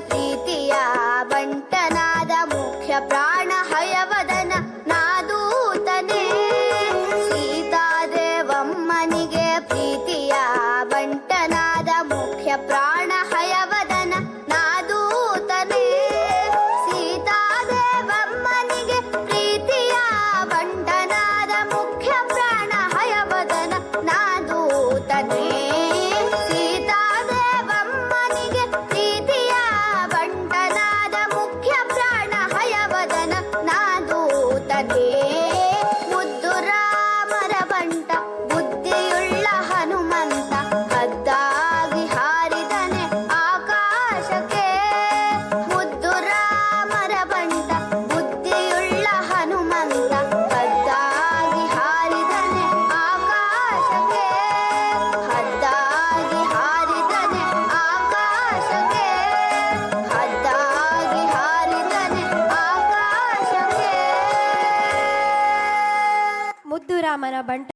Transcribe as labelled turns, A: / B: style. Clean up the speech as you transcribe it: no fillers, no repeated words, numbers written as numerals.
A: ಪ್ರೀತಿಯ ಬಂಟನಾದ ಮುಖ್ಯ ಪ್ರಾಣ ಹಯವದನ ನಾದೂತನೇ. ಸೀತಾದೇವಮ್ಮನಿಗೆ ಪ್ರೀತಿಯ ಬಂಟನಾದ ಮುಖ್ಯ ಪ್ರಾಣ ಹಯವದನ ನಾದೂತನೇ. ಸೀತಾದೇವಮ್ಮನಿಗೆ ಪ್ರೀತಿಯ ಬಂಟನಾದ ಮುಖ್ಯ ಪ್ರಾಣ ಹಯವದನ ನಾದೂತನೇ. ಸೀತಾದೇವಮ್ಮನಿಗೆ ಪ್ರೀತಿಯ ಬಂಟನಾದ ಮುಖ್ಯ ಪ್ರಾಣ ಹಯವದನ ನಾದೂತನೇ. ಮುದ್ದು ರಾಮರ ಬಂಟ ಬುದ್ಧಿಯುಳ್ಳ ಹನುಮಂತ ಹದ್ದಾಗಿ ಹಾರಿದನೆ ಆಕಾಶಕ್ಕೆ. ಮುದ್ದು ರಾಮರ ಬಂಟ ಬುದ್ಧಿಯುಳ್ಳ ಹನುಮಂತ ಹದ್ದಾಗಿ ಹಾರಿದನೆ ಆಕಾಶಕ್ಕೆ. ಹದ್ದಾಗಿ ಹಾರಿದನೆ ಆಕಾಶಕ್ಕೆ. ಹದ್ದಾಗಿ ಹಾರಿದನೆ ಆಕಾಶಕ್ಕೆ.
B: ಮುದ್ದು ರಾಮನ ಬಂಟ